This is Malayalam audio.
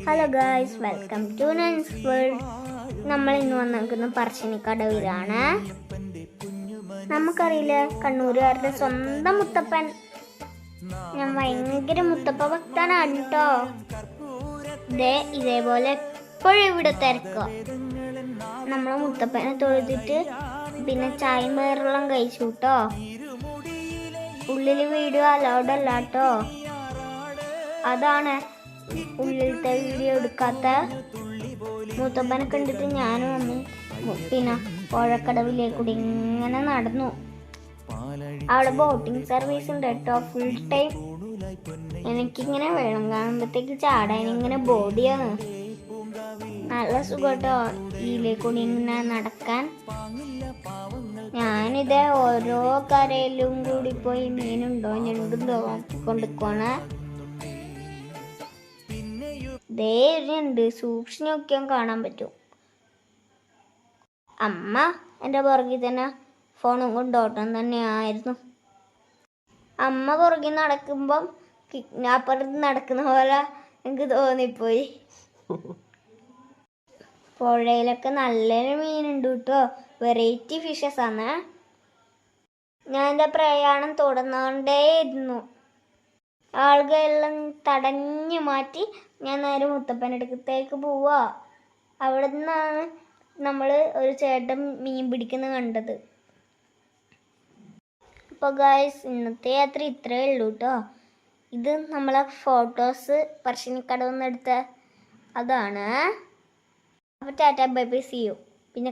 Hello guys, welcome to Nines World. നമ്മൾ ഇന്ന് വന്നിരിക്കുന്ന പറശ്ശിനിക്കടവിലാണ്. നമുക്കറിയില്ലേ, കണ്ണൂരുകാരുടെ സ്വന്തം മുത്തപ്പൻ. ഞാൻ ഭയങ്കര മുത്തപ്പ ഭക്തനാണ് കേട്ടോ. ഇതേപോലെ എപ്പോഴും ഇവിടെ തിരക്കുക. നമ്മൾ മുത്തപ്പനെ തൊഴുതിട്ട് പിന്നെ ചായയും വേറെല്ലാം കഴിച്ചു കേട്ടോ. ഉള്ളിൽ വീഡിയോ അലൗഡ് അല്ല കേട്ടോ. അതാണ് ഉള്ളിലത്തെ വീഡിയോ എടുക്കാത്ത. മുത്തപ്പനെ കണ്ടിട്ട് ഞാനും വന്നു. പിന്നെ പുഴക്കടവിലേക്കൂടി ഇങ്ങനെ നടന്നു. അവിടെ ബോട്ടിംഗ് സർവീസ് ഉണ്ട് കേട്ടോ, ഫുൾ ടൈം. എനിക്കിങ്ങനെ വെള്ളം കാണുമ്പോഴത്തേക്ക് ചാടാൻ ഇങ്ങനെ ബോഡിയാണ്. നല്ല സുഖം കേട്ടോ ഇതിലേക്കൂടി ഇങ്ങനെ നടക്കാൻ. ഞാനിത് ഓരോ കരയിലും കൂടി പോയി മീനുണ്ടോ ഞണ്ടുണ്ടോ നോക്കിക്കൊണ്ടിരിക്കണേ. ധൈര്യമുണ്ട്, സൂക്ഷിച്ച് നോക്കിയാൽ കാണാൻ പറ്റും. അമ്മ എൻ്റെ പുറകിൽ തന്നെ ഫോണും കൊണ്ടോട്ടം തന്നെയായിരുന്നു. അമ്മ പുറകിൽ നടക്കുമ്പം അപ്പുറത്ത് നടക്കുന്ന പോലെ എനിക്ക് തോന്നിപ്പോയി. പുഴയിലൊക്കെ നല്ലൊരു മീനുണ്ട് കേട്ടോ, വെറൈറ്റി ഫിഷസ് ആണ്. ഞാൻ എൻ്റെ പ്രയാണം തുടർന്നുകൊണ്ടേയിരുന്നു. ആളുകളെല്ലാം തടഞ്ഞു മാറ്റി ഞാൻ നേരെ മുത്തപ്പനടുക്കത്തേക്ക് പോവാ. അവിടെ നിന്നാണ് നമ്മൾ ഒരു ചേട്ടൻ മീൻ പിടിക്കുന്നത് കണ്ടത്. അപ്പോൾ ഗായ്സ്, ഇന്നത്തെ യാത്ര ഇത്രയേ ഉള്ളൂ കേട്ടോ. ഇത് നമ്മളെ ഫോട്ടോസ് പറശ്ശിനിക്കടവിൽ നിന്ന് എടുത്ത അതാണ്. അപ്പോൾ tata, bye bye, see U.